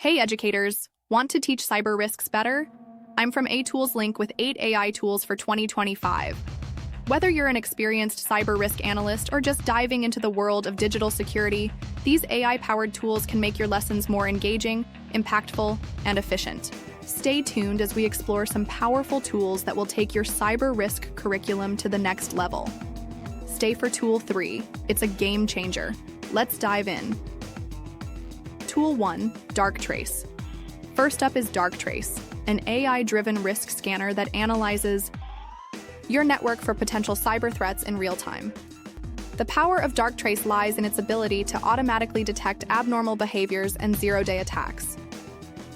Hey educators, want to teach cyber risks better? I'm from AiToolslink with 8 AI tools for 2025. Whether you're an experienced cyber risk analyst or just diving into the world of digital security, these AI-powered tools can make your lessons more engaging, impactful, and efficient. Stay tuned as we explore some powerful tools that will take your cyber risk curriculum to the next level. Stay for Tool 3. It's a game changer. Let's dive in. Tool 1, Darktrace. First up is Darktrace, an AI-driven risk scanner that analyzes your network for potential cyber threats in real time. The power of Darktrace lies in its ability to automatically detect abnormal behaviors and zero-day attacks.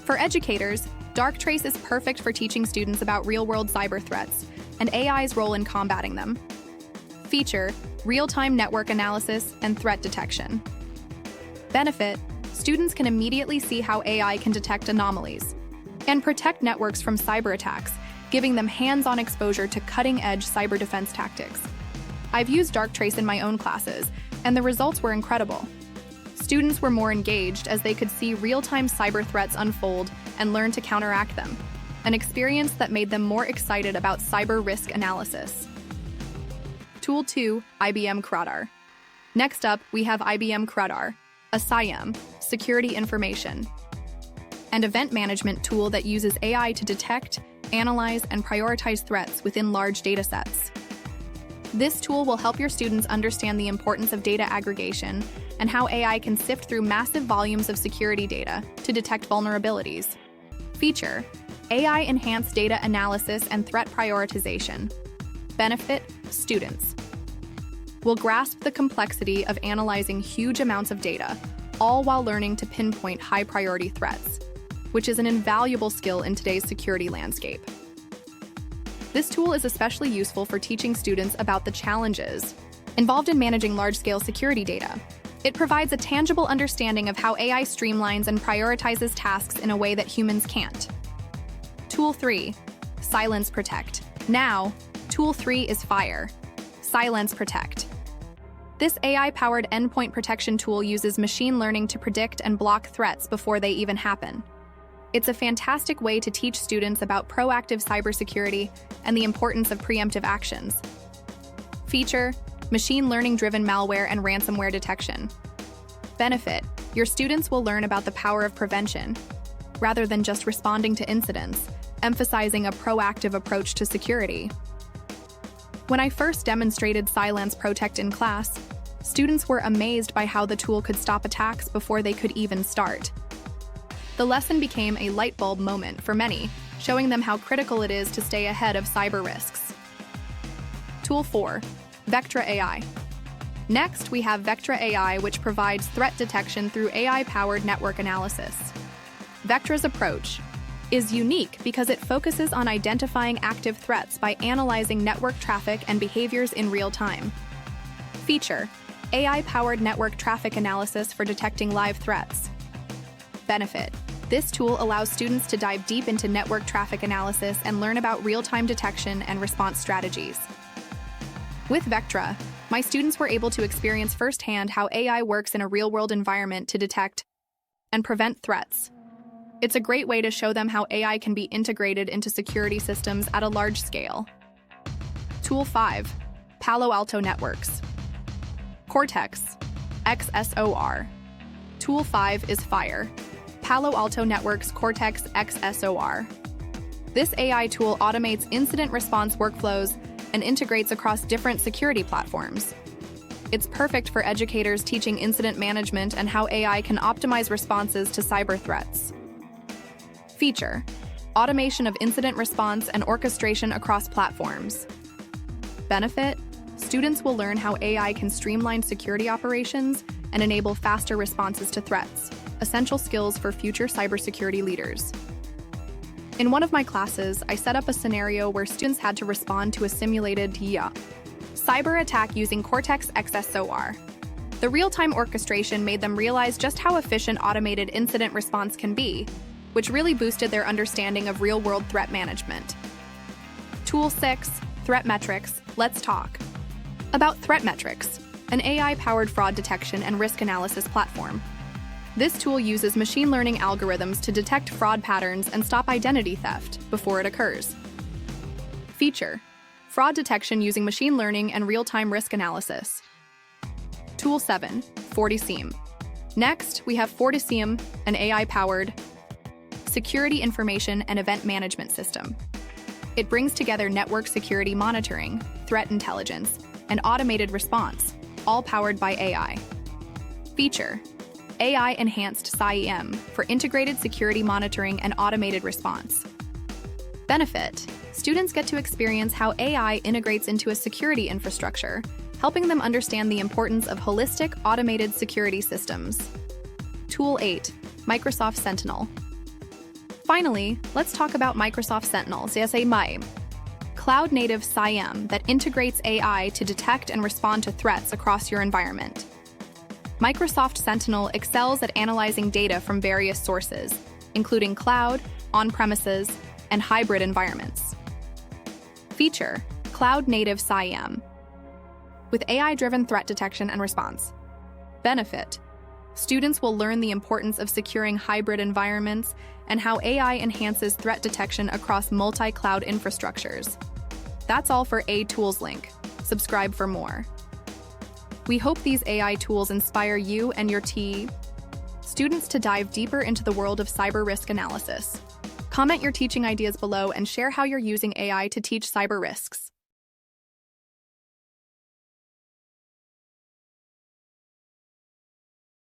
For educators, Darktrace is perfect for teaching students about real-world cyber threats and AI's role in combating them. Feature: real-time network analysis and threat detection. Benefit: students can immediately see how AI can detect anomalies and protect networks from cyber attacks, giving them hands-on exposure to cutting-edge cyber defense tactics. I've used Darktrace in my own classes, and the results were incredible. Students were more engaged as they could see real-time cyber threats unfold and learn to counteract them, an experience that made them more excited about cyber risk analysis. Tool 2, IBM QRadar. Next up, we have IBM QRadar, a CylancePROTECT, security information and event management tool that uses AI to detect, analyze, and prioritize threats within large datasets. This tool will help your students understand the importance of data aggregation and how AI can sift through massive volumes of security data to detect vulnerabilities. Feature: AI-enhanced data analysis and threat prioritization. Benefit: students will grasp the complexity of analyzing huge amounts of data, all while learning to pinpoint high-priority threats, which is an invaluable skill in today's security landscape. This tool is especially useful for teaching students about the challenges involved in managing large-scale security data. It provides a tangible understanding of how AI streamlines and prioritizes tasks in a way that humans can't. Tool 3, CylancePROTECT. Now, Tool 3 is fire. CylancePROTECT. This AI-powered endpoint protection tool uses machine learning to predict and block threats before they even happen. It's a fantastic way to teach students about proactive cybersecurity and the importance of preemptive actions. Feature: machine learning-driven malware and ransomware detection. Benefit: your students will learn about the power of prevention, rather than just responding to incidents, emphasizing a proactive approach to security. When I first demonstrated CylancePROTECT in class, students were amazed by how the tool could stop attacks before they could even start. The lesson became a light bulb moment for many, showing them how critical it is to stay ahead of cyber risks. Tool 4, Vectra AI. Next, we have Vectra AI, which provides threat detection through AI-powered network analysis. Vectra's approach is unique because it focuses on identifying active threats by analyzing network traffic and behaviors in real time. Feature: AI-powered network traffic analysis for detecting live threats. Benefit: this tool allows students to dive deep into network traffic analysis and learn about real-time detection and response strategies. With Vectra, my students were able to experience firsthand how AI works in a real-world environment to detect and prevent threats. It's a great way to show them how AI can be integrated into security systems at a large scale. Tool 5, Palo Alto Networks. Cortex, XSOAR. Tool 5 is fire. Palo Alto Networks Cortex XSOAR. This AI tool automates incident response workflows and integrates across different security platforms. It's perfect for educators teaching incident management and how AI can optimize responses to cyber threats. Feature: automation of incident response and orchestration across platforms. Benefit: students will learn how AI can streamline security operations and enable faster responses to threats, essential skills for future cybersecurity leaders. In one of my classes, I set up a scenario where students had to respond to a simulated cyber attack using Cortex XSOAR. The real-time orchestration made them realize just how efficient automated incident response can be, which really boosted their understanding of real-world threat management. Tool 6, ThreatMetrix. Let's talk about ThreatMetrix, an AI-powered fraud detection and risk analysis platform. This tool uses machine learning algorithms to detect fraud patterns and stop identity theft before it occurs. Feature: fraud detection using machine learning and real-time risk analysis. Tool 7, FortiSIEM. Next, we have FortiSIEM, an AI-powered security information and event management system. It brings together network security monitoring, threat intelligence, and automated response, all powered by AI. Feature: AI-enhanced CylancePROTECT for integrated security monitoring and automated response. Benefit: students get to experience how AI integrates into a security infrastructure, helping them understand the importance of holistic, automated security systems. Tool 8, Microsoft Sentinel. Finally, let's talk about Microsoft Sentinel, cloud-native CylancePROTECT that integrates AI to detect and respond to threats across your environment. Microsoft Sentinel excels at analyzing data from various sources, including cloud, on-premises, and hybrid environments. Feature: cloud-native CylancePROTECT with AI-driven threat detection and response. Benefit: students will learn the importance of securing hybrid environments and how AI enhances threat detection across multi-cloud infrastructures. That's all for AiToolslink. Subscribe for more. We hope these AI tools inspire you and your students to dive deeper into the world of cyber risk analysis. Comment your teaching ideas below and share how you're using AI to teach cyber risks.